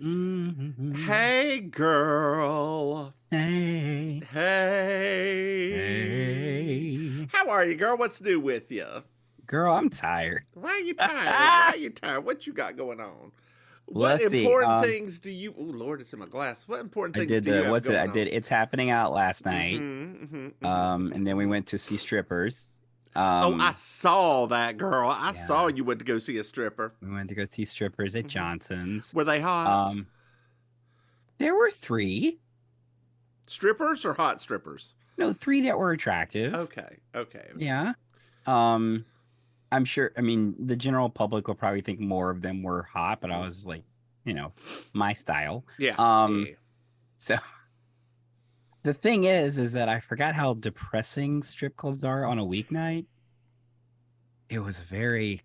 Hey, girl. Hey. Hey. Hey. How are you, girl? What's new with you? Girl, I'm tired. Why are you tired? Why are you tired? What you got going on? What Let's see. important things do you... Oh, Lord, it's in my glass. What important I things did do you the have what's it? I going did on? It's Happening Out last night. And then we went to see strippers. Oh, I saw that, girl. I saw Yeah. you went to go see a stripper. We went to go see strippers at Johnson's. Were they hot? There were 3. Strippers or hot strippers? No, 3 that were attractive. Okay. Yeah. I'm sure, I mean, the general public will probably think more of them were hot, but I was like, my style. Yeah. So the thing is that I forgot how depressing strip clubs are on a weeknight. It was I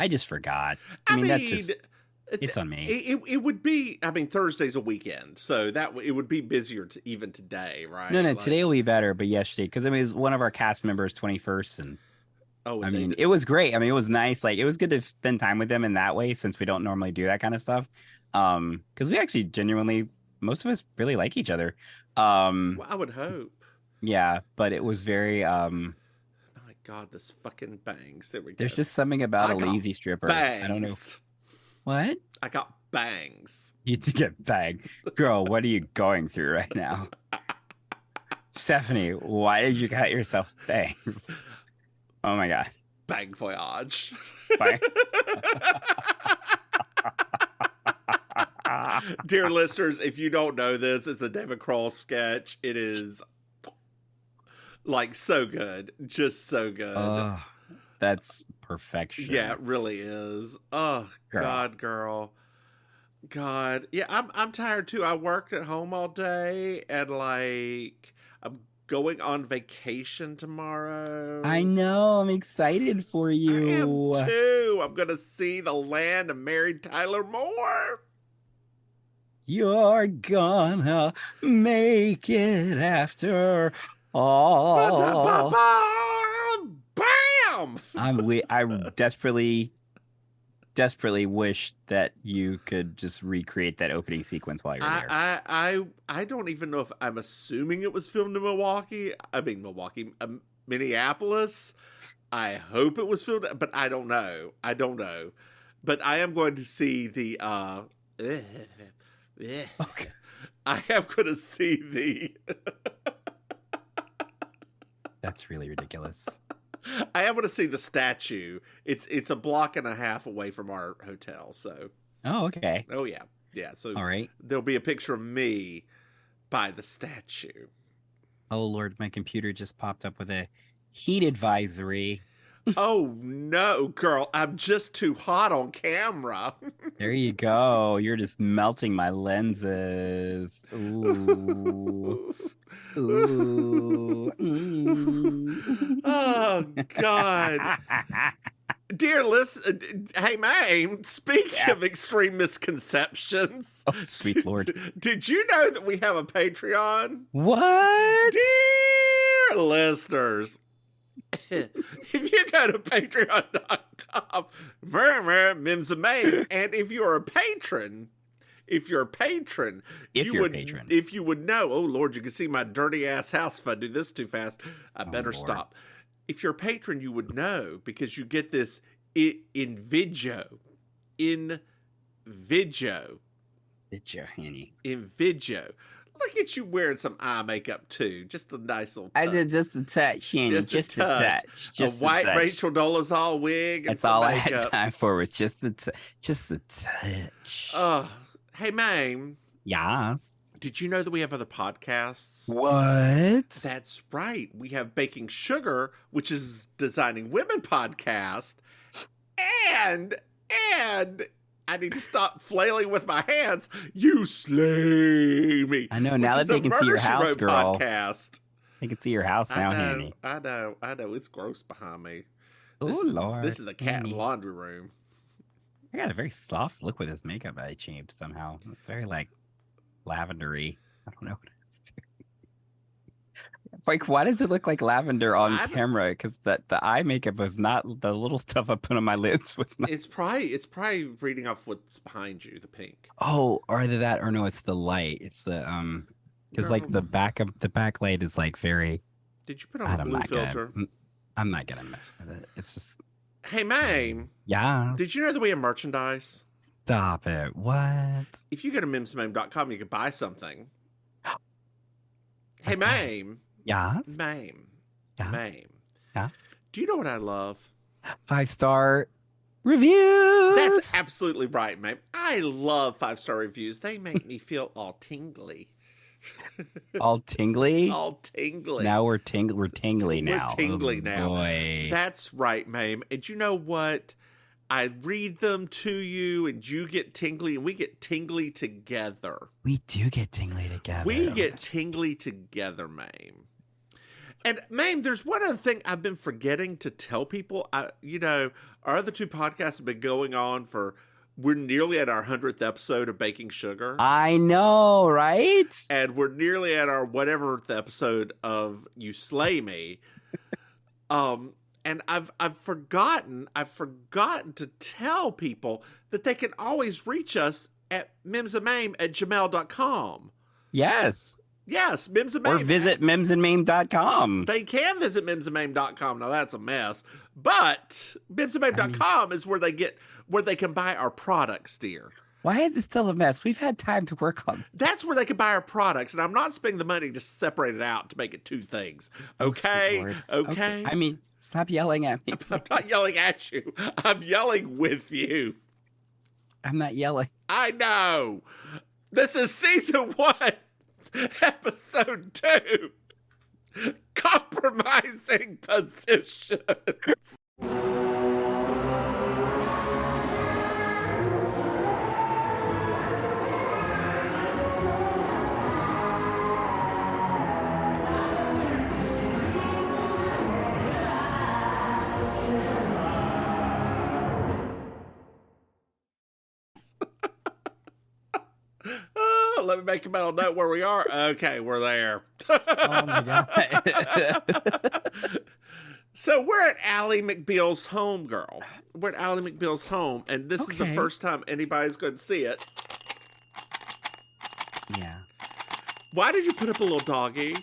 just forgot. I mean, that's just, it's on me. It would be, I mean, Thursday's a weekend, so it would be busier even today, right? No, today will be better, but yesterday, because I mean, it was one of our cast members' 21st, and I mean, it was great. I mean, it was nice. Like, it was good to spend time with them in that way, since we don't normally do that kind of stuff. Because we actually genuinely, most of us really like each other. Well, I would hope. Yeah, but it was very my God, this fucking bangs. There we go. There's just something about a lazy stripper. Bangs. I don't know. What? I got bangs. You to get banged. Girl, what are you going through right now? Stephanie, why did you cut yourself bangs? Oh my God. Bang voyage. Bang. Dear listeners, if you don't know this, it's a David Kroll sketch. It is like so good. Just so good. That's perfection. Yeah, it really is. Oh, girl. God. Yeah, I'm tired too. I worked at home all day and like I'm going on vacation tomorrow. I know. I'm excited for you. I am too. I'm going to see the land of Mary Tyler Moore. You're gonna make it after all. Bam! I desperately wish that you could just recreate that opening sequence while you're there. I don't even know if I'm assuming it was filmed in Minneapolis. I hope it was filmed, but I don't know. But I am going to see the okay. I am going to see the That's really ridiculous. I am going to see the statue. It's a block and a half away from our hotel, so. Oh, okay. Oh, yeah. Yeah, so all right. There'll be a picture of me by the statue. Oh, Lord, my computer just popped up with a heat advisory. Oh, no, girl. I'm just too hot on camera. There you go. You're just melting my lenses. Ooh. Ooh. Oh, God. Dear listen, hey, Maim, speaking of extreme misconceptions. Oh, sweet Lord. Did you know that we have a Patreon? What? Dear listeners, if you go to patreon.com, Mims and Maim, and if you're a patron, if you would know, oh Lord, you can see my dirty ass house if I do this too fast. I better stop. If you're a patron, you would know because you get this in video. Look at you wearing some eye makeup too. Just a nice little touch. I did just a touch, Hanny. Just a touch. Just a white Rachel Dolezal wig. That's all makeup. I had time for was just a touch. Hey, Maim. Yeah. Did you know that we have other podcasts? What? That's right. We have Baking Sugar, which is Designing Women podcast. And I need to stop flailing with my hands. You slay me. I know. Now that they can see your house, girl. Podcast. They can see your house now, Hanny. I know. It's gross behind me. Oh, Lord. This is the cat laundry room. I got a very soft look with this makeup I changed somehow. It's very, like, lavendery. I don't know what it's doing. Like, why does it look like lavender on camera? Because the eye makeup was not the little stuff I put on my lids with. It's probably reading off what's behind you, the pink. Oh, or either that, or no, it's the light. It's the because like the backlight is like very. Did you put on a blue filter? I'm not gonna mess with it. It's just. Hey, Maim. Yeah. Did you know that we have merchandise? Stop it. What? If you go to mimsmaim.com, you can buy something. Hey, Maim. Yeah. Maim. Yeah. Maim. Yeah. Do you know what I love? 5-star reviews. That's absolutely right, Maim. I love 5-star reviews. They make me feel all tingly. All tingly? All tingly. Now we're tingly now. We're tingly now. Boy. That's right, Maim. And you know what? I read them to you, and you get tingly, and we get tingly together. We do get tingly together. We get tingly together, Maim. And Maim, there's one other thing I've been forgetting to tell people. Our other 2 podcasts have been going on we're nearly at our 100th episode of Baking Sugar. I know, right? And we're nearly at our whatever episode of You Slay Me. And I've forgotten to tell people that they can always reach us at mimsandmaim@gmail.com. Yes. Yes, Mims and Maim. Or visit mimsandmaim.com. They can visit mimsandmaim.com. Now that's a mess. But mimsandmaim.com is where they can buy our products, dear. Why is it still a mess? We've had time to work on it. That's where they can buy our products, and I'm not spending the money to separate it out to make it 2 things. Okay? Okay? I mean, stop yelling at me. I'm not yelling at you. I'm yelling with you. I'm not yelling. I know. This is season 1, episode 2. Compromising positions. Let me make a mental note where we are. Okay, we're there. Oh my God. So we're at Ally McBeal's home, girl. We're at Ally McBeal's home, and this is the first time anybody's going to see it. Yeah. Why did you put up a little doggy?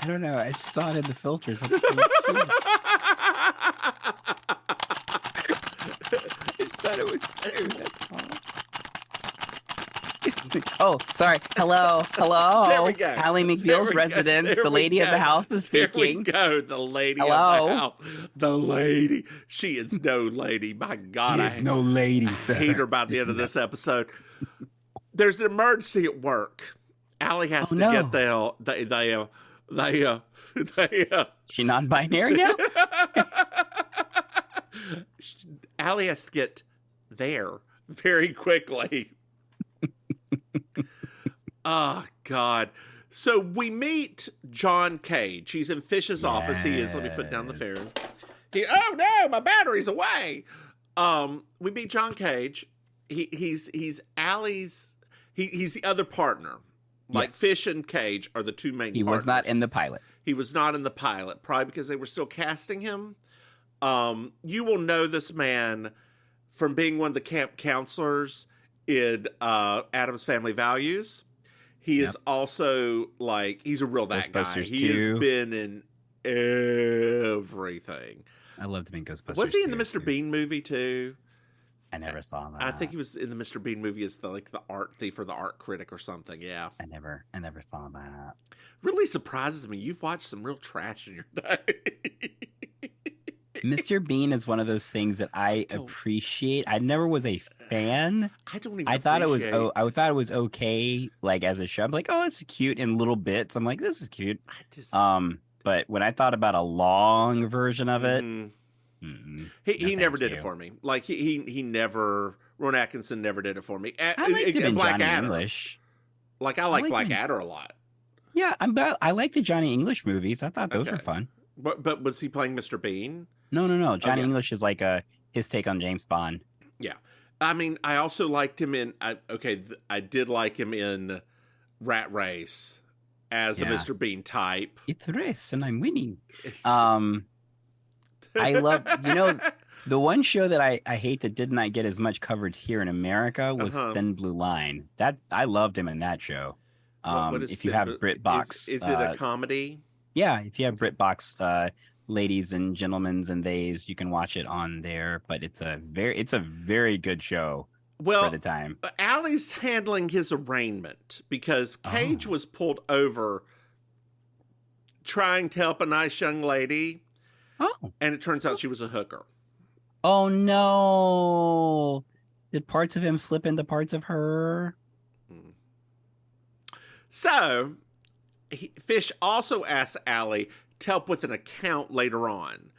I don't know. I just saw it in the filters. I thought it was cute. That's all. Oh, sorry. Hello. There we go. Ally McBeal's residence. The lady of the house is speaking. Here we go. The lady of the house. The lady. She is no lady. My God, I no lady. hate her by the end of this episode. There's an emergency at work. Ally has to get She non-binary now? Ally has to get there very quickly. Oh, God. So we meet John Cage. He's in Fish's office. He is. Let me put down the phone. Oh, no, my battery's away. We meet John Cage. He's Ally's. He's the other partner. Like Fish and Cage are the 2 main partners. He was not in the pilot. He was not in the pilot, probably because they were still casting him. You will know this man from being one of the camp counselors in Addams Family Values. He is also he's a real that guy. He has been in everything. I loved him in Ghostbusters. Was he in the Mr. Bean movie too? I never saw that. I think he was in the Mr. Bean movie as the art thief or the art critic or something. Yeah. I never saw that. Really surprises me. You've watched some real trash in your day. Mr. Bean is one of those things that I appreciate. I never was a fan. I thought it was okay, like as a show. I'm like, oh, this is cute in little bits. I'm like, this is cute. But when I thought about a long version of it, he never did it for me. Like he never. Ron Atkinson never did it for me. I liked him in Johnny English. Like I like Blackadder a lot. Yeah, I like the Johnny English movies. I thought those were fun. But was he playing Mr. Bean? No. Johnny English is like his take on James Bond. Yeah. I mean, I also liked him in I did like him in Rat Race. as a Mr. Bean type. It's a race and I'm winning. I love, the one show that I hate that did not get as much coverage here in America was Thin Blue Line. That I loved him in that show. If you have BritBox, is it a comedy? Yeah, if you have BritBox, ladies and gentlemen's and theys, you can watch it on there. But it's a very good show. For the time. Allie's handling his arraignment because Cage was pulled over trying to help a nice young lady. Oh. And it turns out she was a hooker. Oh, no. Did parts of him slip into parts of her? So, Fish also asks Allie to help with an account later on.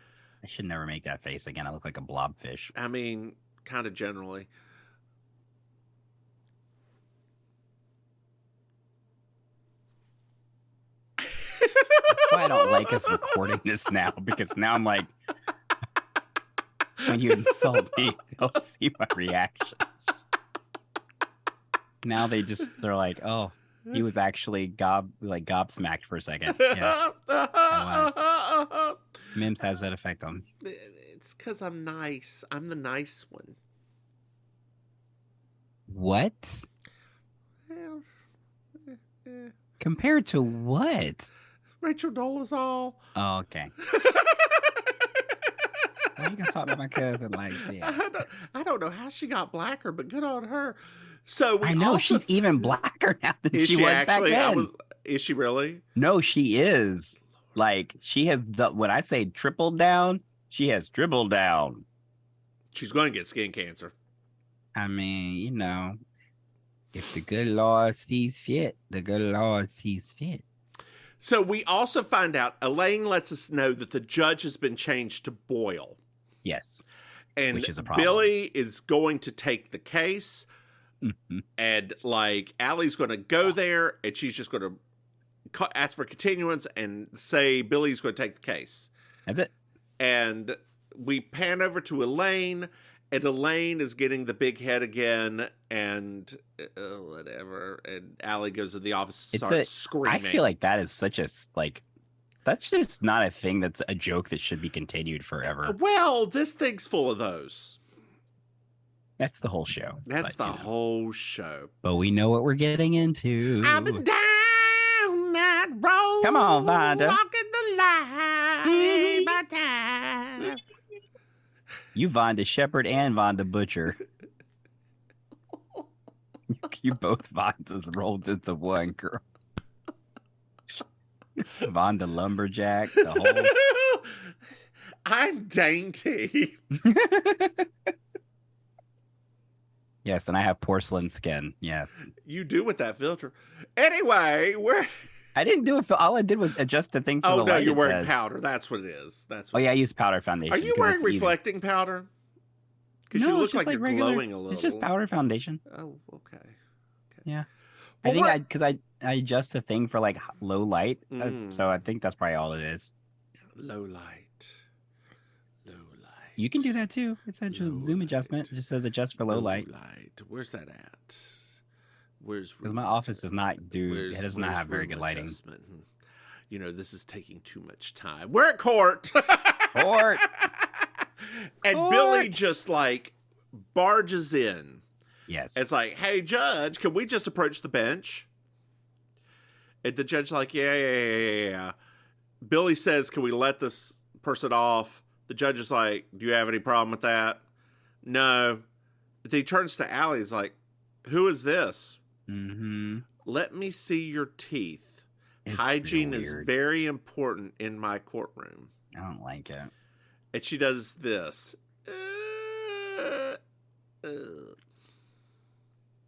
I should never make that face again. I look like a blobfish. I mean, kind of generally. That's why I don't like us recording this now, because now I'm like, when you insult me, they'll see my reactions. Now they're like, oh, he was actually gobsmacked for a second. Yeah, I was. Mims has that effect on me. It's because I'm nice. I'm the nice one. What? Compared to what? Rachel Dolezal. Oh, okay. Why you gonna talk about my cousin like that? I don't know how she got blacker, but good on her. So I know she's even blacker now than she was actually back then. Is she really? No, she is. Like, she has when I say tripled down, she has dribbled down. She's going to get skin cancer. I mean, if the good Lord sees fit, the good Lord sees fit. So we also find out, Elaine lets us know that the judge has been changed to Boyle. Yes. And which is a problem. Billy is going to take the case. Mm-hmm. And Allie's going to go there and she's just going to ask for continuance and say Billy's going to take the case. That's it. And we pan over to Elaine. And Elaine is getting the big head again, and whatever. And Allie goes to the office and starts screaming. I feel like that is that's just not a thing that's a joke that should be continued forever. Well, this thing's full of those. That's the whole show. That's the whole show. But we know what we're getting into. I've been down that road. Come on, Vonda. Walking the line by time. You Vonda Shepherd and Vonda Butcher. You both Vondas rolled into one, girl. Vonda Lumberjack, the whole. I'm dainty. Yes, and I have porcelain skin. Yes. You do with that filter. Anyway, I didn't do it. All I did was adjust the thing for the light. Oh, no, you're wearing powder. That's what it is. I use powder foundation. Are you wearing reflecting powder? Because you look like you're glowing a little. It's just powder foundation. Oh, okay. Yeah. Well, I think because I adjust the thing for low light. So I think that's probably all it is. Low light. You can do that too. It's a zoom adjustment. It just says adjust for low light. Where's that at? Because my office does not have very good lighting. This is taking too much time. We're at court. Court. And Billy just barges in. Yes. It's like, hey, judge, can we just approach the bench? And the judge's like, yeah. Billy says, can we let this person off? The judge is like, do you have any problem with that? No. Then he turns to Allie. He's like, who is this? Mm-hmm. Let me see your teeth. Hygiene is very important in my courtroom. I don't like it. And she does this.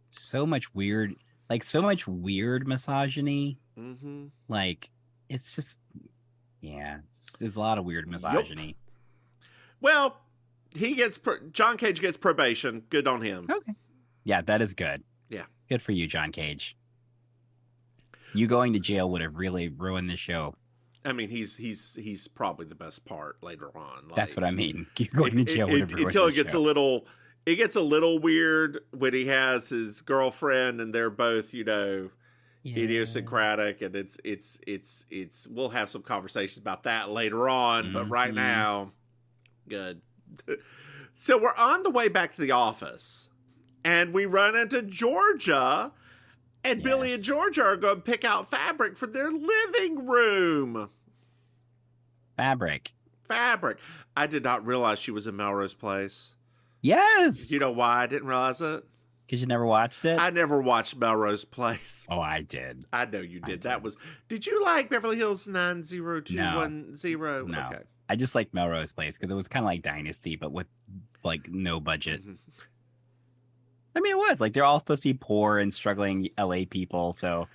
So much weird misogyny. Mm-hmm. It's just, there's a lot of weird misogyny. Yep. Well, John Cage gets probation. Good on him. Okay. Yeah, that is good. Yeah. Good for you, John Cage. You going to jail would have really ruined the show. I mean, he's probably the best part later on. That's what I mean. You going to jail would have ruined until the show. It gets a little weird when he has his girlfriend and they're both, idiosyncratic, and it's. We'll have some conversations about that later on, but right now, good. So we're on the way back to the office, and we run into Georgia, and Billy and Georgia are going to pick out fabric for their living room. Fabric. I did not realize she was in Melrose Place. Yes. You know why I didn't realize it? Because you never watched it? I never watched Melrose Place. Oh, I did. I know you did. Did you like Beverly Hills 90210? No. Okay. I just like Melrose Place because it was kind of like Dynasty, but with like no budget. Mm-hmm. I mean, it was like they're all supposed to be poor and struggling LA people, so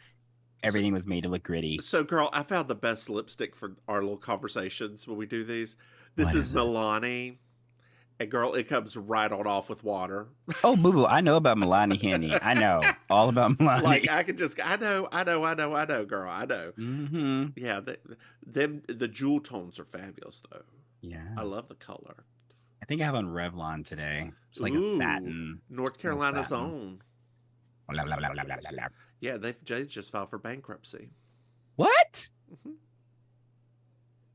everything was made to look gritty. So, girl, I found the best lipstick for our little conversations when we do these. This is Milani. And, girl, it comes right on off with water. Oh, boo-boo. I know about Milani Henny. I know all about Milani. Like, I know, girl. I know. Mm-hmm. Yeah, the jewel tones are fabulous, though. Yeah. I love the color. I think I have on Revlon today. It's like a satin. North Carolina's own. Blah, blah, blah, blah, blah, blah. Yeah, they just filed for bankruptcy. What? Mm-hmm.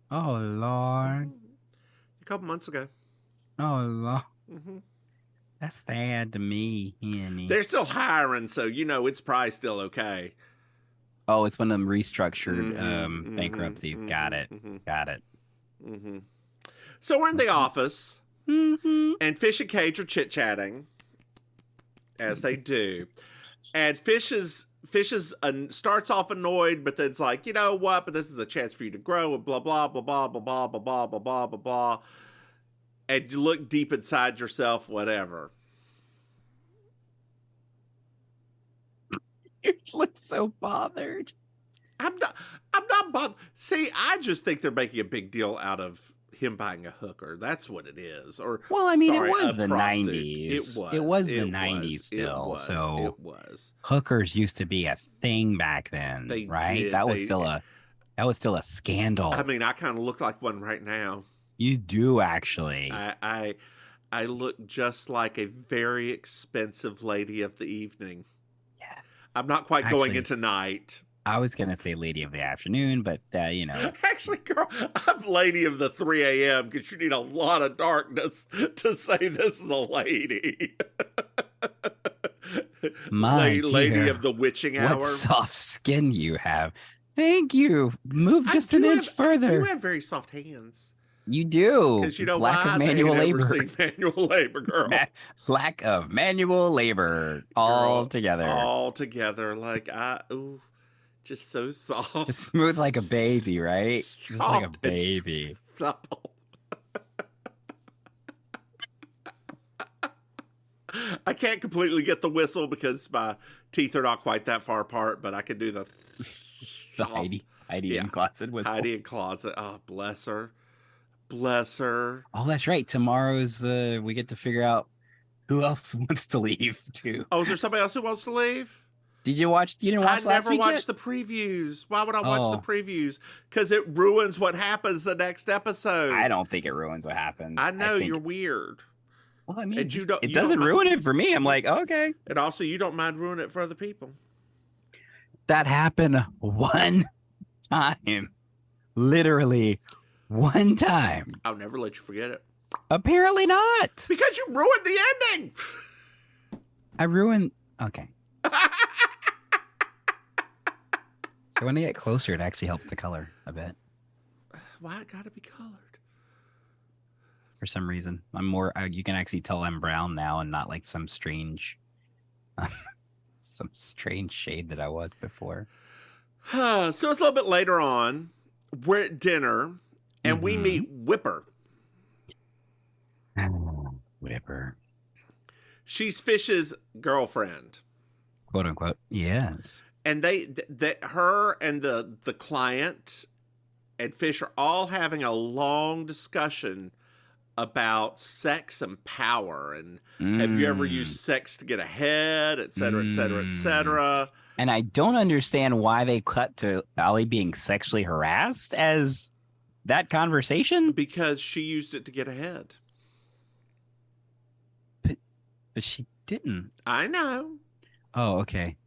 Oh, Lord. A couple months ago. Oh, Lord. Mm-hmm. That's sad to me, Henny. They're still hiring, so it's probably still okay. Oh, it's one of them restructured bankruptcy. Got it. Mm-hmm. So we're in the office, and Fish and Cage are chit-chatting, as they do. And Fish starts off annoyed, but then's like, you know what? But this is a chance for you to grow, and blah, blah, blah, blah, blah, blah, blah, blah, blah, blah, blah, blah. And you look deep inside yourself, whatever. You look so bothered. I'm not bothered. See, I just think they're making a big deal out of him buying a hooker. That's what it is. Or it was the 90s. It was the 90s still. It was. Hookers used to be a thing back then, right? That was still a scandal. I mean, I kind of look like one right now. You do, actually. I look just like a very expensive lady of the evening. Yeah. I'm not quite going into night. I was going to say lady of the afternoon, but, Actually, girl, I'm lady of the 3 a.m. because you need a lot of darkness to say this is a lady. Lady of the witching hour. What soft skin you have. Thank you. Move just an inch further. You have very soft hands. You do. Because you know lack why? Of manual labor. Seen manual labor, girl. Lack of manual labor. All together. Like, just so soft. Just smooth like a baby, right? Just like a baby. Supple. I can't completely get the whistle because my teeth are not quite that far apart, but I can do the Heidi in closet with Heidi in closet. Oh, bless her. Oh, that's right. Tomorrow's we get to figure out who else wants to leave too. Oh, is there somebody else who wants to leave? Did you watch? You didn't watch? I never watched the previews. Why would I watch the previews? Because it ruins what happens the next episode. I don't think it ruins what happens. I know you're weird. Well, I mean, it doesn't ruin it for me. I'm like, okay. And also, you don't mind ruining it for other people. That happened one time. Literally one time. I'll never let you forget it. Apparently not. Because you ruined the ending. I ruined... Okay. So when they get closer, it actually helps the color a bit. Why it gotta be colored? For some reason. I'm more... you can actually tell I'm brown now and not like some strange... some strange shade that I was before. So it's a little bit later on. We're at dinner, and we meet Whipper. Whipper. She's Fish's girlfriend. Quote unquote. Yes. And her and the client and Fish are all having a long discussion about sex and power and have you ever used sex to get ahead, et cetera, et cetera, et cetera. And I don't understand why they cut to Ollie being sexually harassed as that conversation. Because she used it to get ahead. But she didn't. I know. Oh, okay.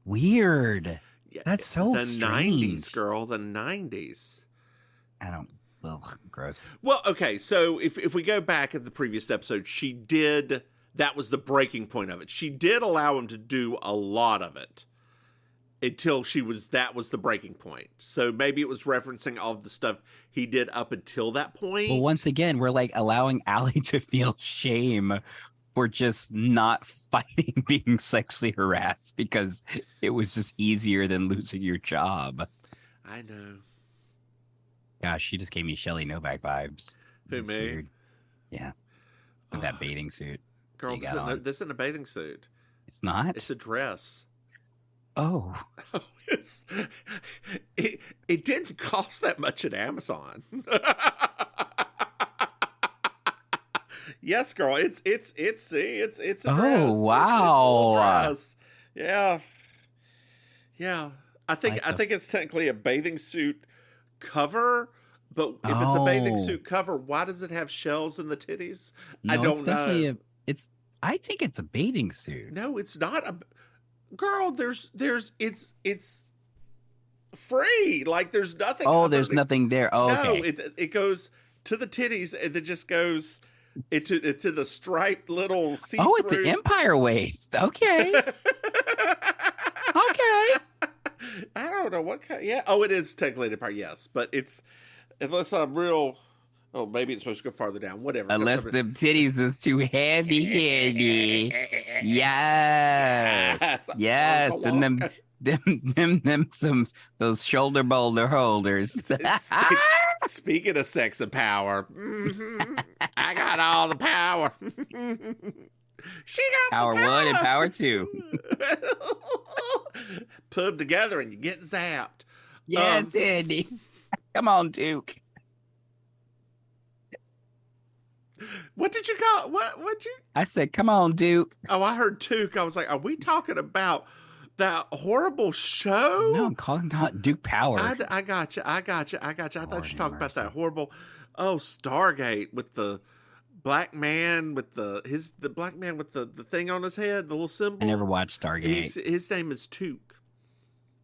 Weird. Yeah, That's so the strange. 90s, girl, the 90s. I don't. Ugh, gross. Well, okay, so if we go back at the previous episode, she did. That was the breaking point of it. She did allow him to do a lot of it until that was the breaking point. So maybe it was referencing all of the stuff he did up until that point. Well, once again, we're like allowing Allie to feel shame for just not fighting being sexually harassed because it was just easier than losing your job. I know. Gosh, she just gave me Shelley Novak vibes. Who, me? Weird. Yeah. With that bathing suit. Girl, this isn't a bathing suit. It's not? It's a dress. Oh. It didn't cost that much at Amazon. Yes, girl. It's a dress. Oh, wow. It's a dress. Yeah. I think it's technically a bathing suit cover, but if it's a bathing suit cover, why does it have shells in the titties? No, I don't know. I think it's a bathing suit. No, it's not a girl. It's free. Like there's nothing. Oh, there's nothing there. Oh, no, okay. it goes to the titties and it just goes into the striped little see-through. Oh, it's an empire waist. Okay. Okay. I don't know what kind. Yeah. Oh, it is technically an empire. Yes, but it's unless I'm real. Oh, maybe it's supposed to go farther down. Whatever. Unless the titties is too heavy. Yes. Yes. And those shoulder boulder holders. Speaking of sex and power, I got all the power. She got power the power 1 and power 2. Put them together and you get zapped. Yes, Andy. Come on, Duke. What did you call? What you? I said, come on, Duke. Oh, I heard Duke. I was like, are we talking about that horrible show? No, I'm calling Duke Power. I got you. I thought you were talking about that horrible. Oh, Stargate with the black man with the thing on his head, the little symbol. I never watched Stargate. His name is Took.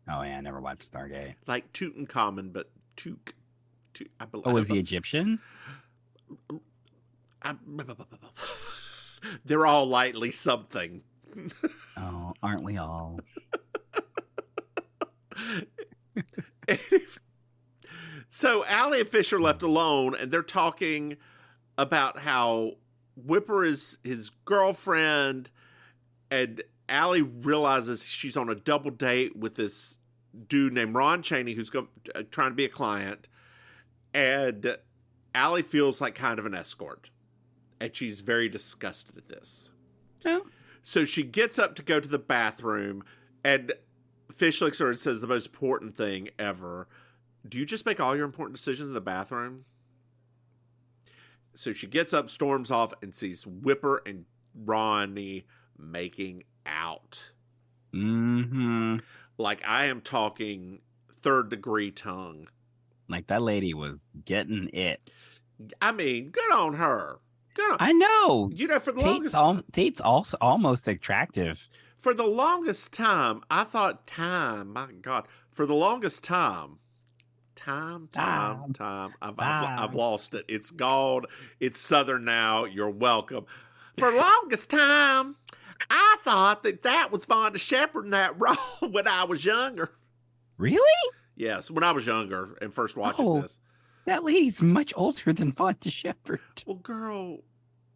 Oh yeah, I never watched Stargate. Like Tutankhamun, but Took. I believe. Oh, is he Egyptian? They're all lightly something. Oh, aren't we all? So Allie and Fisher left alone, and they're talking about how Whipper is his girlfriend, and Allie realizes she's on a double date with this dude named Ron Chaney who's trying to be a client, and Allie feels like kind of an escort. And she's very disgusted at this. Yeah. So she gets up to go to the bathroom, and Fish looks at her and says the most important thing ever. Do you just make all your important decisions in the bathroom? So she gets up, storms off, and sees Whipper and Ronnie making out. Mm-hmm. Like I am talking 3rd-degree tongue. Like that lady was getting it. I mean, good on her. I know. You know, for the longest time. Tate's also almost attractive. For the longest time, I thought my God. For the longest time, I've lost it. It's gone. It's Southern now. You're welcome. For the longest time, I thought that was Vonda Shepard in that role when I was younger. Really? Yes, when I was younger and first watching this. That lady's much older than Vonda Shepard. Well, girl,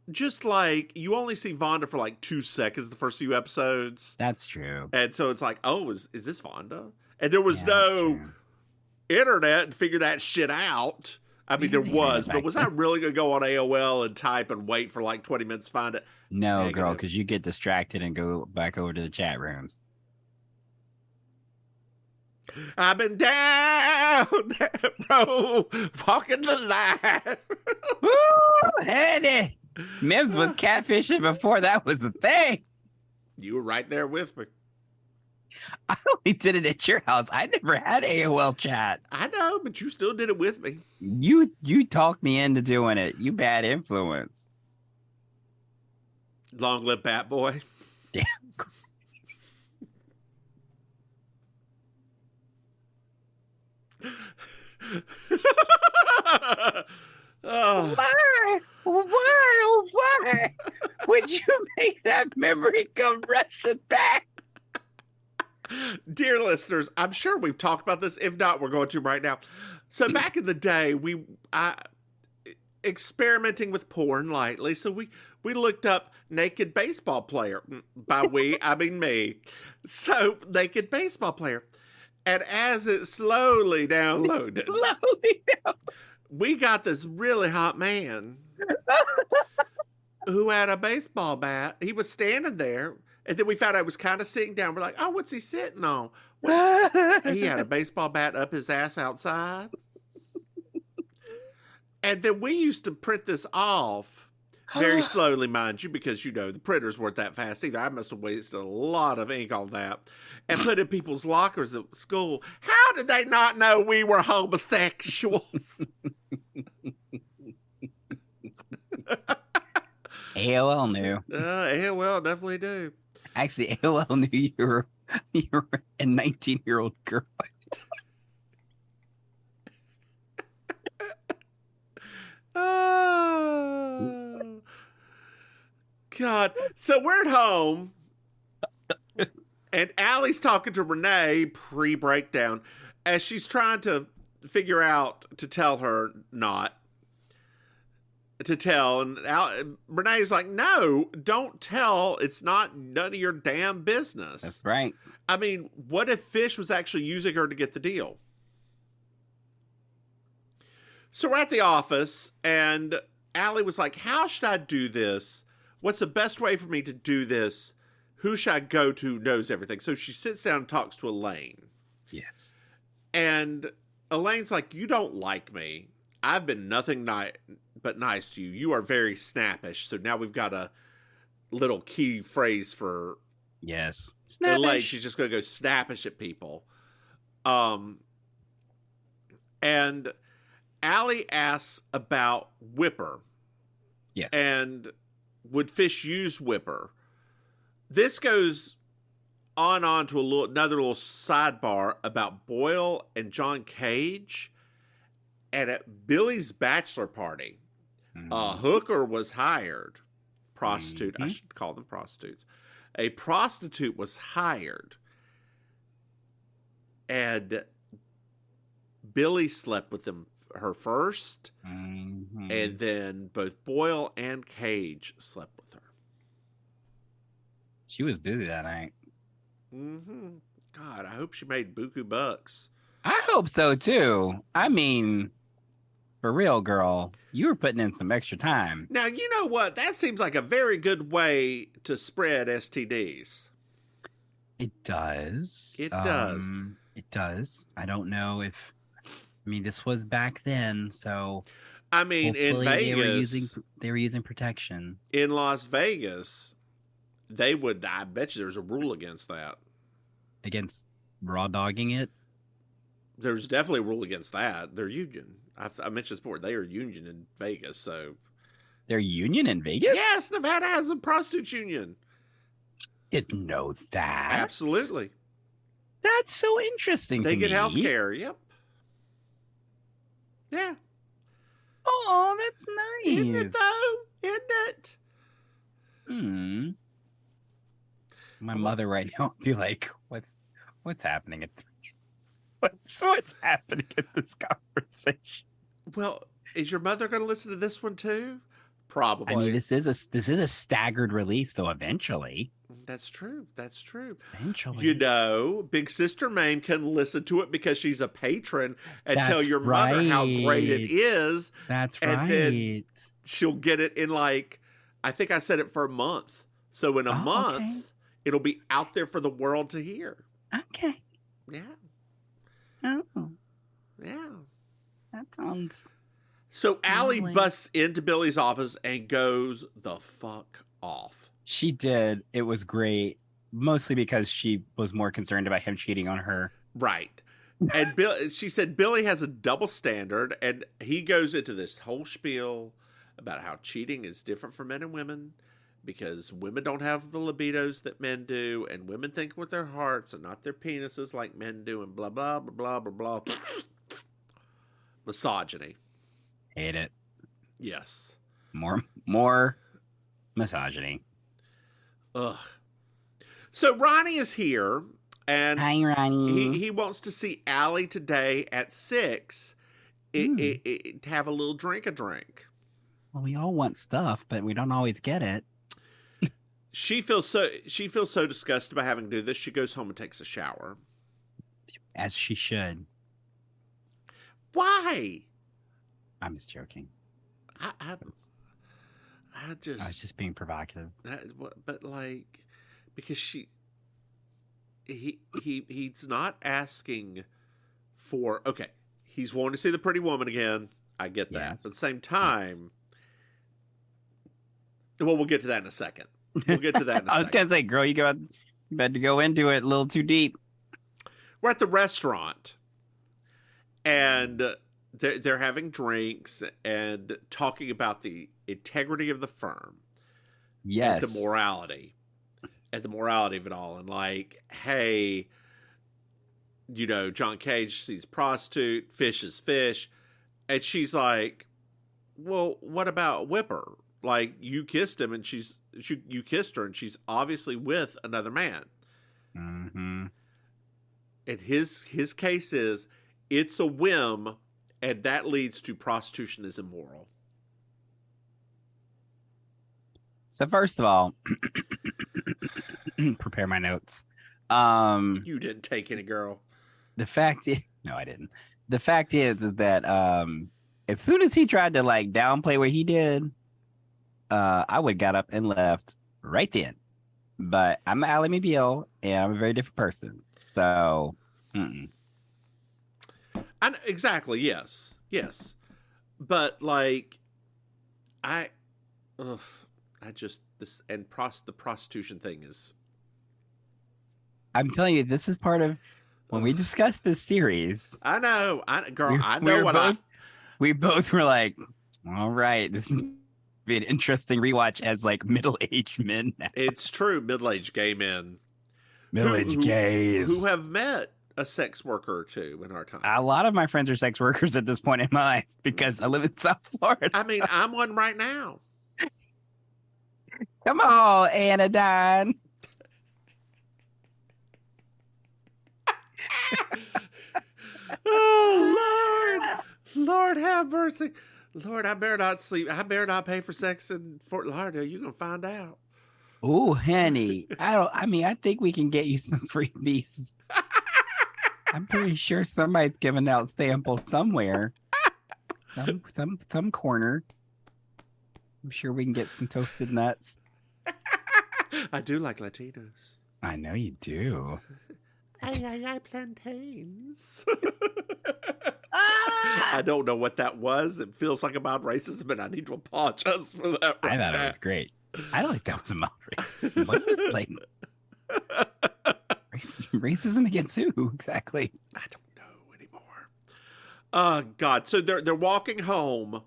just like you only see Vonda for like 2 seconds the first few episodes. That's true. And so it's like, oh, is this Vonda? And there was no internet to figure that shit out. I mean, there was, but was I really going to go on AOL and type and wait for like 20 minutes to find it? No, girl, because you get distracted and go back over to the chat rooms. I've been down that road, walking the line. Woo, Eddie. Mims was catfishing before that was a thing. You were right there with me. I only did it at your house. I never had AOL chat. I know, but you still did it with me. You talked me into doing it. You bad influence. Long live Bat Boy. Yeah. Oh. Why would you make that memory come rushing back? Dear listeners, I'm sure we've talked about this. If not, we're going to right now. So back in the day, I experimenting with porn lightly. So we looked up naked baseball player. By we, I mean me. So naked baseball player. And as it slowly downloaded, we got this really hot man who had a baseball bat. He was standing there. And then we found out he was kind of sitting down. We're like, oh, what's he sitting on? Well, he had a baseball bat up his ass outside. And then we used to print this off very slowly, mind you, because, you know, the printers weren't that fast either. I must have wasted a lot of ink on that. And put in people's lockers at school. How did they not know we were homosexuals? AOL knew. AOL definitely do. Actually, AOL knew you were a 19-year-old girl. Oh, God. So we're at home, and Allie's talking to Renee pre-breakdown as she's trying to figure out to tell her not to tell. And Renee's like, no, don't tell. It's not none of your damn business. That's right. I mean, what if Fish was actually using her to get the deal? So we're at the office, and Allie was like, how should I do this? What's the best way for me to do this? Who should I go to who knows everything? So she sits down and talks to Elaine. Yes. And Elaine's like, you don't like me. I've been nothing but nice to you. You are very snappish. So now we've got a little key phrase for yes. Snappish. Elaine. She's just going to go snappish at people. And Allie asks about Whipper. Yes. And would Fish use Whipper? This goes on to another little sidebar about Boyle and John Cage. And at Billy's bachelor party, a hooker was hired. Prostitute. I should call them prostitutes. A prostitute was hired. And Billy slept with her first. And then both Boyle and Cage slept with her. She was busy that night. God, I hope she made buku bucks. I hope so, too. I mean, for real, girl, you were putting in some extra time. Now, you know what? That seems like a very good way to spread STDs. It does. It does. It does. I don't know if... I mean, this was back then, so... I mean, in Vegas... They were using protection. In Las Vegas, they would... I bet you there's a rule against that. Against raw dogging it? There's definitely a rule against that. They're union. I mentioned before, they are union in Vegas, so... They're union in Vegas? Yes, Nevada has a prostitutes union. Didn't know that. Absolutely. That's so interesting. They get health care, yep. Yeah. Oh, that's nice. Isn't it, though? Isn't it? My mother right now would be like, what's happening at what's happening in this conversation? Well, is your mother going to listen to this one too? Probably. I mean, this is a staggered release, though. Eventually, that's true. That's true. Eventually, you know, Big Sister Maim can listen to it because she's a patron and tell your mother how great it is. That's right. And then she'll get it in I think I said it for a month. So in a month, it'll be out there for the world to hear. Okay. Yeah. Oh. Yeah. That sounds... So Allie busts into Billy's office and goes the fuck off. She did. It was great. Mostly because she was more concerned about him cheating on her. Right. And she said Billy has a double standard, and he goes into this whole spiel about how cheating is different for men and women because women don't have the libidos that men do, and women think with their hearts and not their penises like men do, and blah, blah, blah, blah, blah, blah. Misogyny. Hate it. Yes. More misogyny. Ugh. So Ronnie is here, and hi, Ronnie. He wants to see Allie today at 6 to have a little drink. Well, we all want stuff, but we don't always get it. She feels so disgusted by having to do this. She goes home and takes a shower. As she should. Why? I'm just joking. I was just being provocative. But like, because he's not asking for. Okay, he's wanting to see the pretty woman again. I get that. Yes. At the same time, well, we'll get to that in a second. We'll get to that in a second. I was gonna say, girl, you had to go into it a little too deep. We're at the restaurant, and they're having drinks and talking about the integrity of the firm. Yes. And the morality of it all. And like, hey, John Cage sees prostitute, fish is fish. And she's like, well, what about Whipper? Like, you kissed him and you kissed her and she's obviously with another man. Mm-hmm. And his case is, it's a whim, and that leads to prostitution is immoral. So first of all, prepare my notes. You didn't take any, girl. No, I didn't. The fact is that as soon as he tried to like downplay what he did, I would got up and left right then. But I'm Ally McBeal, and I'm a very different person. So, exactly, yes. But like, the prostitution thing is. I'm telling you, this is part of when we discussed this series. I know, we both were like, all right, this is be an interesting rewatch as like middle-aged men now. It's true, middle-aged gay men. Middle-aged gays. Who have met a sex worker or two in our time. A lot of my friends are sex workers at this point in my life because I live in South Florida. I mean, I'm one right now. Come on, Anodyne. Oh, Lord have mercy. Lord, I better not sleep. I better not pay for sex in Fort Lauderdale. You're going to find out. Oh, honey. I think we can get you some freebies. I'm pretty sure somebody's giving out samples somewhere. Some corner. I'm sure we can get some toasted nuts. I do like Latinos. I know you do. Ay, plantains. I don't know what that was. It feels like about racism, and I need to apologize for that. I thought it was great. I don't think that was about racism. Was it? Like racism against who exactly? I don't know anymore. Oh God! So they're walking home,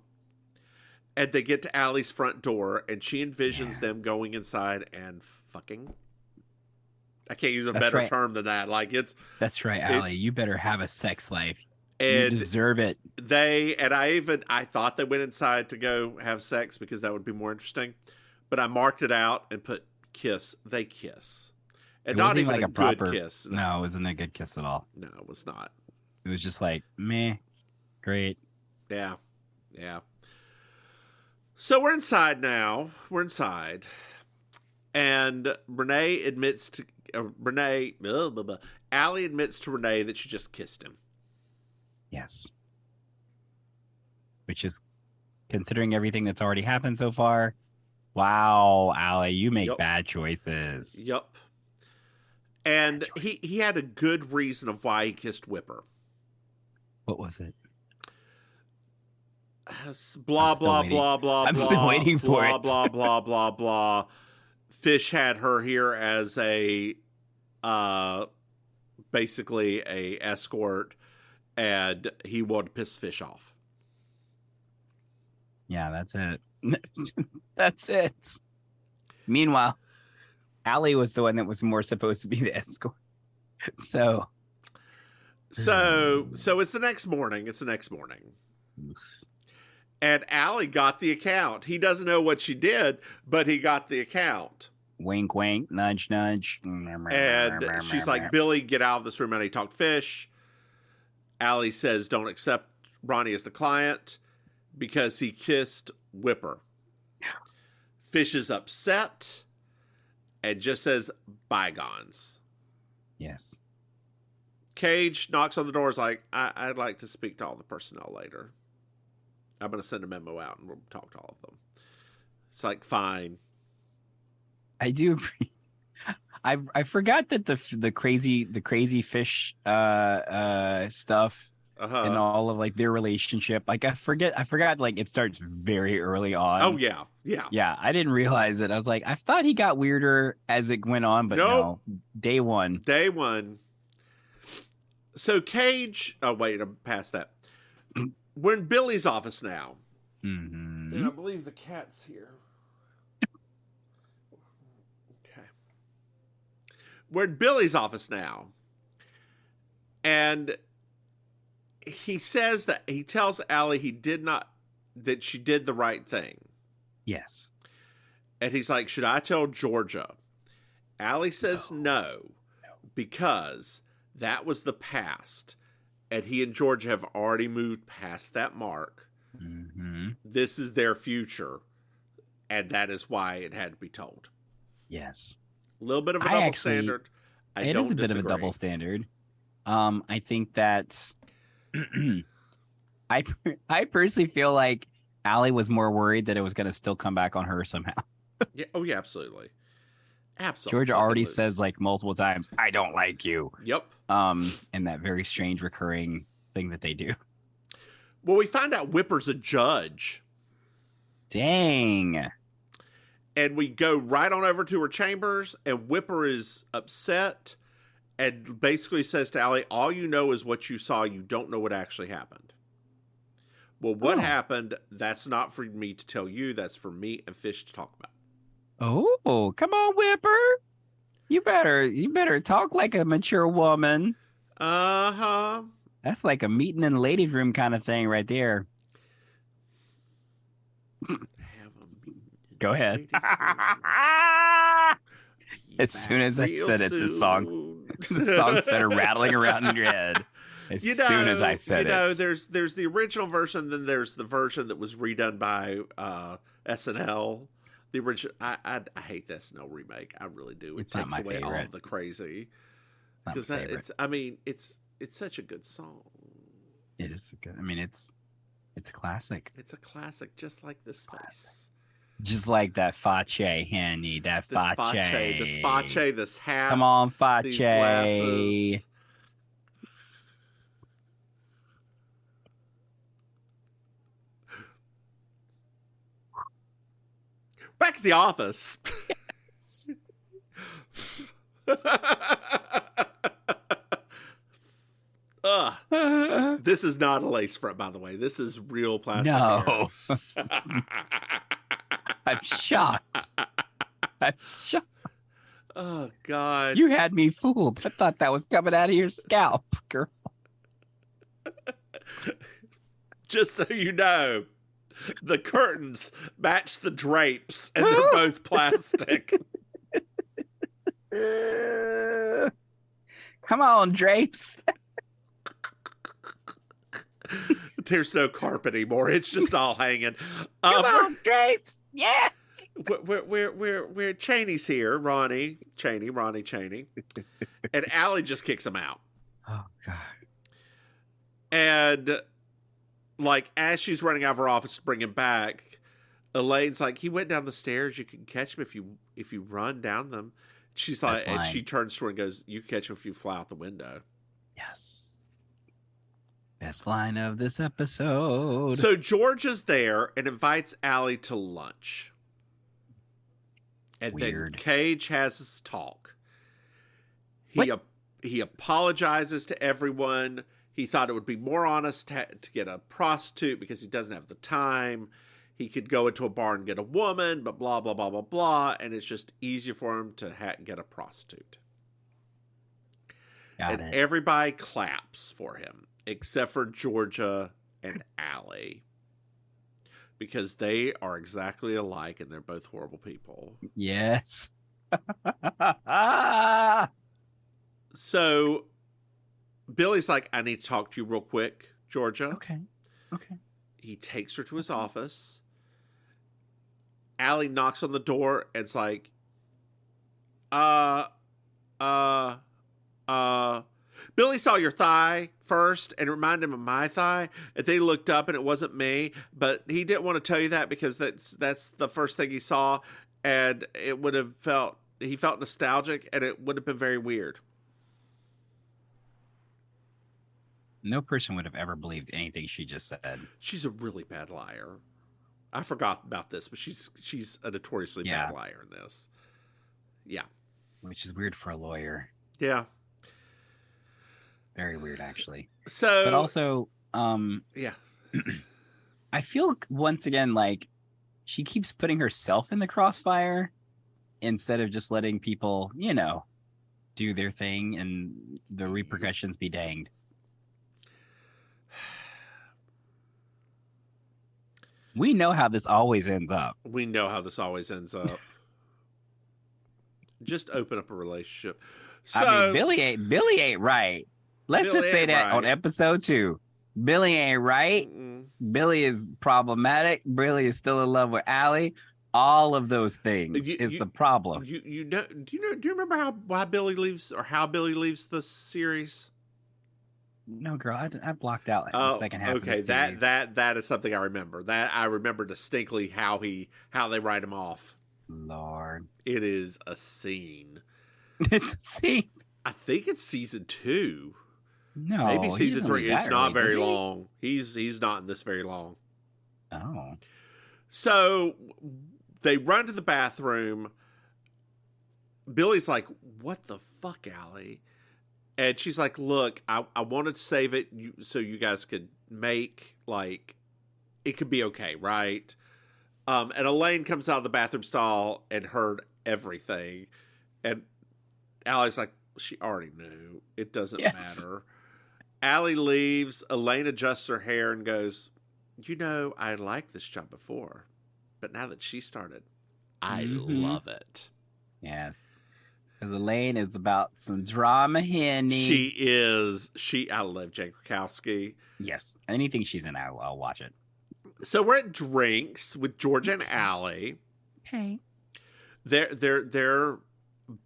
and they get to Allie's front door, and she envisions them going inside and fucking. I can't use a better term than that. Like That's right, Allie. You better have a sex life. And you deserve it. I thought they went inside to go have sex because that would be more interesting. But I marked it out and put kiss. They kiss. And not even like a good kiss. No, it wasn't a good kiss at all. No, it was not. It was just like, meh, great. Yeah. So we're inside now. And Renee admits to Allie admits to Renee that she just kissed him. Yes. Which is, considering everything that's already happened so far, wow, Allie, you make bad choices. Yep. And he had a good reason of why he kissed Whipper. What was it? Blah, blah, blah, blah, I'm still waiting for it. Blah, blah, blah, blah. Fish had her here as a, basically a escort, and he wanted to piss Fish off. Yeah, that's it. That's it. Meanwhile, Allie was the one that was more supposed to be the escort. So it's the next morning. And Allie got the account. He doesn't know what she did, but he got the account. Wink, wink, nudge, nudge. And she's like, Billy, get out of this room. And he talked fish. Allie says, don't accept Ronnie as the client because he kissed Whipper. Fish is upset and just says bygones. Yes. Cage knocks on the door, is like, I'd like to speak to all the personnel later. I'm going to send a memo out and we'll talk to all of them. It's like, fine. I do. I forgot that the crazy fish stuff and all of like their relationship. Like I forgot like it starts very early on. Oh yeah. Yeah. I didn't realize it. I was like, I thought he got weirder as it went on, but no. Day one. So Cage. Oh wait, I'm past that. We're in Billy's office now. Mm-hmm. And I believe the cat's here. Okay. We're in Billy's office now. And he says that he tells Allie that she did the right thing. Yes. And he's like, should I tell Georgia? Allie says no, because that was the past. And he and Georgia have already moved past that mark. Mm-hmm. This is their future. And that is why it had to be told. Yes. A little bit of a double standard. It is a bit of a double standard. I think that I personally feel like Allie was more worried that it was going to still come back on her somehow. Yeah. Oh, yeah, absolutely. Georgia already says like multiple times, I don't like you. Yep. And that very strange recurring thing that they do. Well, we find out Whipper's a judge. Dang. And we go right on over to her chambers, and Whipper is upset and basically says to Allie, all you know is what you saw. You don't know what actually happened. Well, what happened, that's not for me to tell you. That's for me and Fish to talk about. Oh, come on, Whipper. You better talk like a mature woman. Uh-huh. That's like a meeting in the ladies' room kind of thing right there. Go ahead. As soon as I said it, the song started rattling around in your head. As soon as I said it. There's the original version, then there's the version that was redone by SNL. The original, I hate the SNL remake. I really do. It takes away all of the crazy. Because it's such a good song. It is good. I mean, it's a classic. It's a classic, just like this face. Just like that face, Henny. That face. This face, this hat. Come on, face. These glasses. Back at the office. This is not a lace front, by the way. This is real plastic. No. I'm shocked. Oh, God. You had me fooled. I thought that was coming out of your scalp, girl. Just so you know, the curtains match the drapes, and they're both plastic. Come on, drapes. There's no carpet anymore. It's just all hanging. Come on, drapes. Yeah. We're Chaney's here. Ronnie Chaney. And Allie just kicks him out. Oh, God. And like, as she's running out of her office to bring him back, Elaine's like, he went down the stairs. You can catch him if you run down them. She's like, and she turns to her and goes, you can catch him if you fly out the window. Yes. Best line of this episode. So Georgia's there and invites Allie to lunch. And then Cage has his talk. He apologizes to everyone. He thought it would be more honest to get a prostitute because he doesn't have the time. He could go into a bar and get a woman, but blah, blah, blah, blah, blah. And it's just easier for him to get a prostitute. Everybody claps for him, except for Georgia and Allie. Because they are exactly alike and they're both horrible people. Yes. So Billy's like, I need to talk to you real quick, Georgia. Okay. He takes her to his office. Allie knocks on the door and it's like, Billy saw your thigh first and it reminded him of my thigh. And they looked up and it wasn't me, but he didn't want to tell you that because that's the first thing he saw. And it would have he felt nostalgic and it would have been very weird. No person would have ever believed anything she just said. She's a really bad liar. I forgot about this, but she's a notoriously bad liar in this. Yeah. Which is weird for a lawyer. Yeah. Very weird, actually. So, but also, yeah. I feel once again like she keeps putting herself in the crossfire instead of just letting people, do their thing and the repercussions be danged. We know how this always ends up. Just open up a relationship. So, I mean, Billy ain't right. Let's just say that on episode 2. Billy ain't right. Mm-mm. Billy is problematic. Billy is still in love with Allie. All of those things is the problem. Do you remember how Billy leaves the series? No, girl, I blocked out the second half. Okay, of the series. that is something I remember. That I remember distinctly how they write him off. Lord, it is a scene. It's a scene. I think it's season 2. No, maybe season 3. It's not very long. He's not in this very long. Oh, so they run to the bathroom. Billy's like, "What the fuck, Allie?" And she's like, "Look, I wanted to save it so you guys could make, like, it could be okay, right?" And Elaine comes out of the bathroom stall and heard everything. And Allie's like, she already knew. It doesn't matter. Allie leaves. Elaine adjusts her hair and goes, I liked this job before. But now that she started, I love it. Yes. Because Elaine is about some drama, Henny. She is. I love Jane Krakowski. Yes. Anything she's in, I'll watch it. So we're at drinks with Georgia and Allie. Okay. They're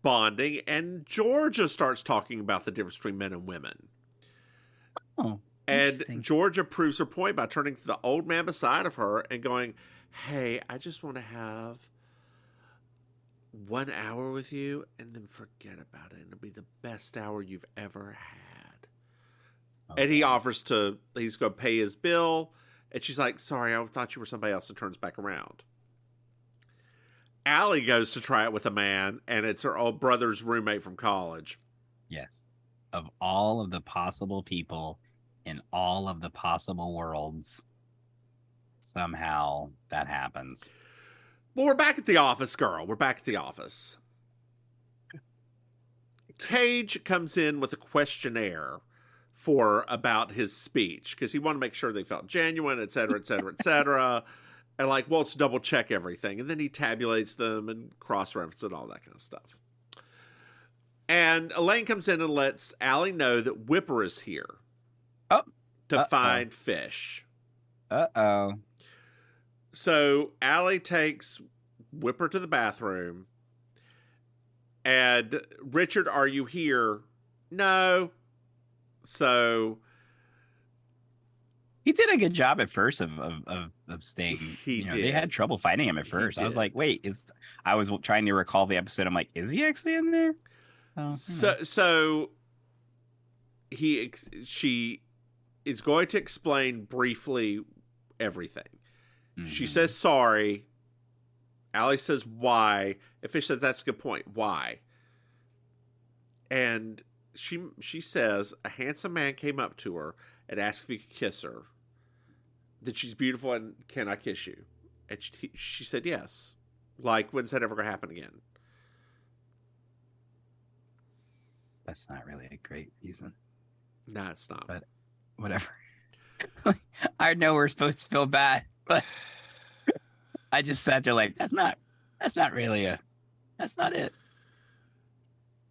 bonding, and Georgia starts talking about the difference between men and women. Oh. And Georgia proves her point by turning to the old man beside of her and going, "Hey, I just want to have 1 hour with you and then forget about it. It'll be the best hour you've ever had." Okay. And he's going to pay his bill. And she's like, "Sorry, I thought you were somebody else," and turns back around. Allie goes to try it with a man, and it's her old brother's roommate from college. Yes. Of all of the possible people in all of the possible worlds, somehow that happens. Well, we're back at the office, girl. We're back at the office. Cage comes in with a questionnaire about his speech because he wanted to make sure they felt genuine, et cetera, et cetera, et cetera. And like, well, let's double check everything. And then he tabulates them and cross-reference and all that kind of stuff. And Elaine comes in and lets Allie know that Whipper is here to find fish. Uh-oh. So Allie takes Whipper to the bathroom. And Richard, are you here? No. So he did a good job at first of staying. He did. They had trouble finding him at first. I was like, wait, I was trying to recall the episode. I'm like, is he actually in there? Oh, so she is going to explain briefly everything. Mm-hmm. She says sorry. Allie says why. And Fish says that's a good point. Why? And she says a handsome man came up to her and asked if he could kiss her. That she's beautiful and can I kiss you? And she said yes. Like, when's that ever going to happen again? That's not really a great reason. No, it's not. But whatever. I know we're supposed to feel bad, but I just sat there like, that's not it.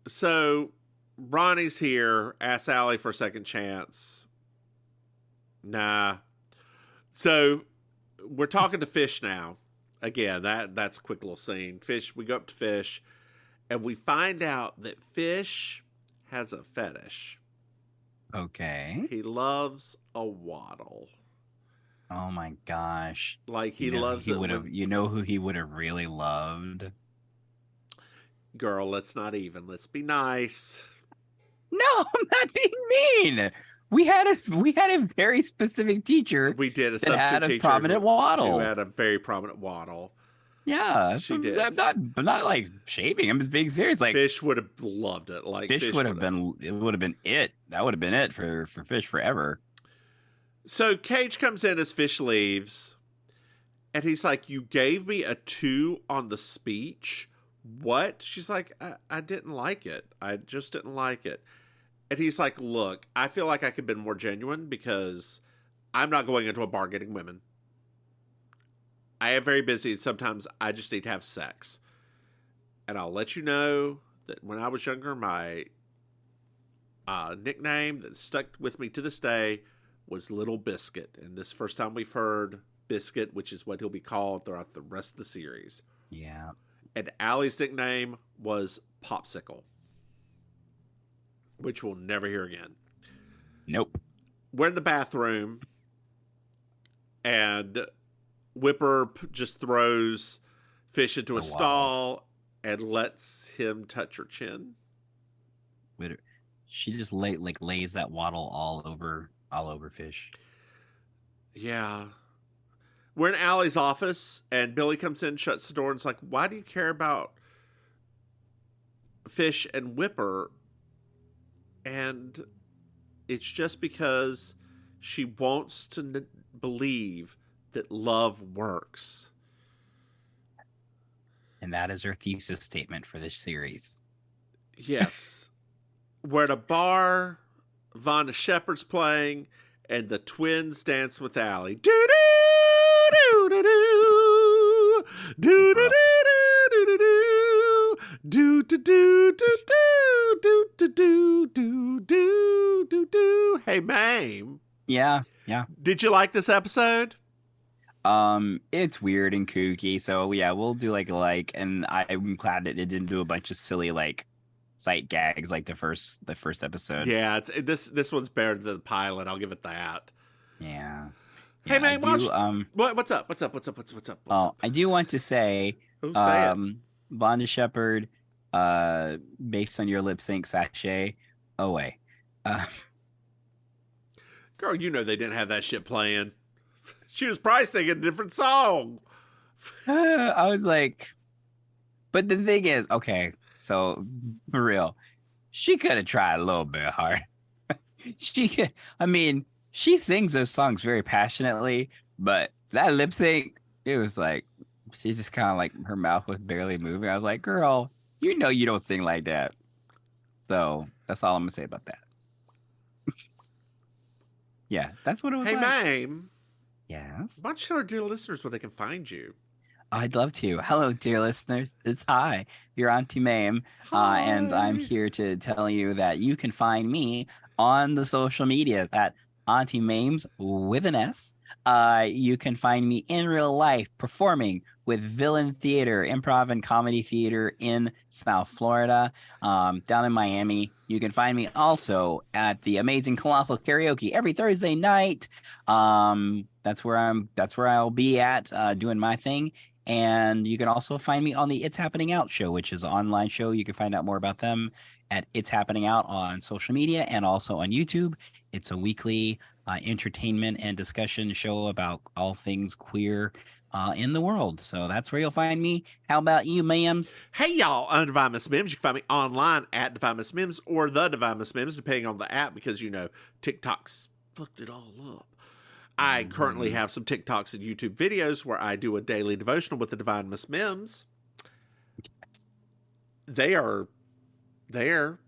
So Ronnie's here, asks Allie for a second chance. Nah. So we're talking to Fish now. Again, that's a quick little scene. Fish, we go up to Fish, and we find out that Fish has a fetish. Okay. He loves a waddle. Oh my gosh. Like he loves it. You know who he would have really loved? Girl, let's not even. Let's be nice. No, I'm not being mean. We had a very specific teacher. We did a that substitute had a teacher prominent waddle. who had a very prominent waddle. Yeah, she did. I'm not like shaming. I'm just being serious. Like Fish would have loved it. Like Fish would have been. It would have been it. That would have been it for Fish forever. So Cage comes in as Fish leaves, and he's like, "You gave me a 2 on the speech. What?" She's like, I didn't like it. I just didn't like it." And he's like, "Look, I feel like I could have been more genuine because I'm not going into a bar getting women. I am very busy, and sometimes I just need to have sex. And I'll let you know that when I was younger, my nickname that stuck with me to this day was Little Biscuit. And this first time we've heard Biscuit, which is what he'll be called throughout the rest of the series." Yeah. And Allie's nickname was Popsicle, which we'll never hear again. Nope. We're in the bathroom, and Whipper just throws Fish into a stall and lets him touch her chin. She just lays that waddle all over Fish. Yeah. We're in Allie's office, and Billy comes in, shuts the door, and is like, "Why do you care about Fish and Whipper?" And it's just because she wants to believe that love works. And that is her thesis statement for this series. Yes. We're at a bar, Vonda Shepard's playing, and the twins dance with Allie. Do do do do do do do do do do do do do do do do do do. Hey, Maim. Yeah. Did you like this episode? It's weird and kooky, so yeah, we'll do like, and I'm glad that it didn't do a bunch of silly like sight gags like the first episode. Yeah, this one's better than the pilot. I'll give it that. Yeah. Hey, man, what's up? What's up? I do want to say, Vonda Shepard, based on your lip sync sachet, away. Girl, you know they didn't have that shit playing. She was probably singing a different song. I was like, but the thing is, okay, so for real, she could have tried a little bit harder. She sings those songs very passionately, but that lip sync, it was like, she just kind of like, her mouth was barely moving. I was like, girl, you know you don't sing like that. So that's all I'm going to say about that. Yeah, that's what it was. Hey, like. Maim. Yes? Why don't you tell our dear listeners where they can find you? I'd love to. Hello, dear listeners. It's your Auntie Maim. And I'm here to tell you that you can find me on the social media at Auntie Maims with an S. You can find me in real life performing with Villain Theater, improv and comedy theater in South Florida, down in Miami. You can find me also at the Amazing Colossal Karaoke every Thursday night. That's where I'll be at doing my thing. And you can also find me on the It's Happening Out show, which is an online show. You can find out more about them at It's Happening Out on social media and also on YouTube. It's a weekly entertainment and discussion show about all things queer in the world. So that's where you'll find me. How about you, Mims? Hey, y'all. I'm Divine Miss Mims. You can find me online at Divine Miss Mims or the Divine Miss Mims, depending on the app, because, you know, TikTok's fucked it all up. I currently have some TikToks and YouTube videos where I do a daily devotional with the Divine Miss Mims. Yes. They are there.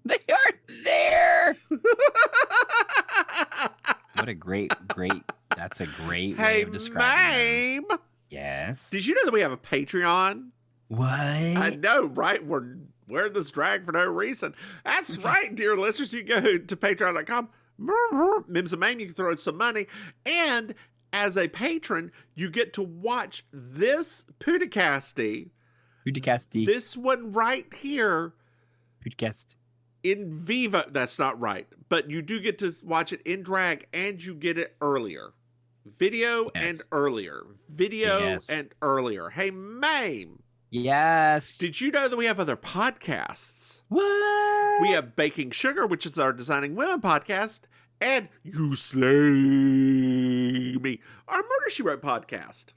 They are there. What a great. That's a great way Hey, of describing Maim. them. Yes. Did you know that we have a Patreon? What? I know, right? We're wearing this drag for no reason. That's right, dear listeners. You go to patreon.com. Mims and Maim, you can throw in some money. And as a patron, you get to watch this Pudicasty. This one right here. Pudicast. In vivo. That's not right. But you do get to watch it in drag and you get it earlier. Video and earlier. And earlier. Hey, Maim. Yes. Did you know that we have other podcasts? What? We have Baking Sugar, which is our Designing Women podcast, and You Slay Me, our Murder, She Wrote podcast.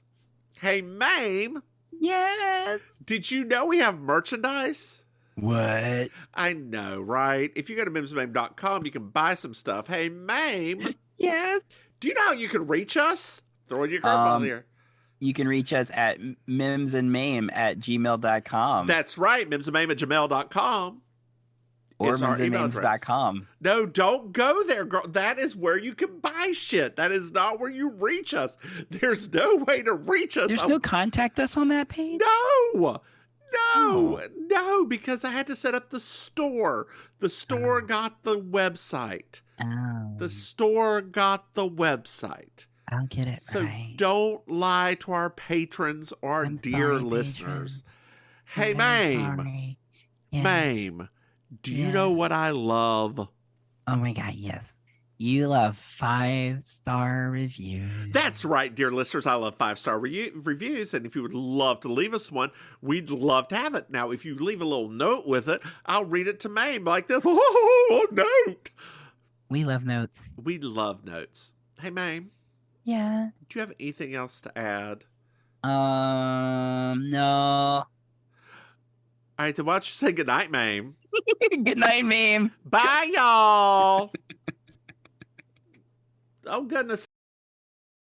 Hey, Maim. Yes. Did you know we have merchandise? What? I know, right? If you go to mimsmaim.com, you can buy some stuff. Hey, Maim. Yes. Do you know how you can reach us? Throw in your curveball here. You can reach us at mimsandmaim@gmail.com. That's right, mimsandmaim@gmail.com. Or mimsandmaims.com. No, don't go there, girl. That is where you can buy shit. That is not where you reach us. There's no way to reach us. There's no contact us on that page? No, because I had to set up the store. The store got the website. Oh. The store got the website. I'll get it so right. Don't lie to our patrons or our dear listeners. Hey, Maim. Yes. Maim, do you know what I love? Oh my God, yes. You love 5-star reviews. That's right, dear listeners. I love 5-star reviews. And if you would love to leave us one, we'd love to have it. Now, if you leave a little note with it, I'll read it to Maim like this. Oh, a note. We love notes. We love notes. Hey, Maim. Yeah. Do you have anything else to add? No. All right, then why don't you say goodnight, Maim? Good night, Maim. Bye, y'all. Oh, goodness.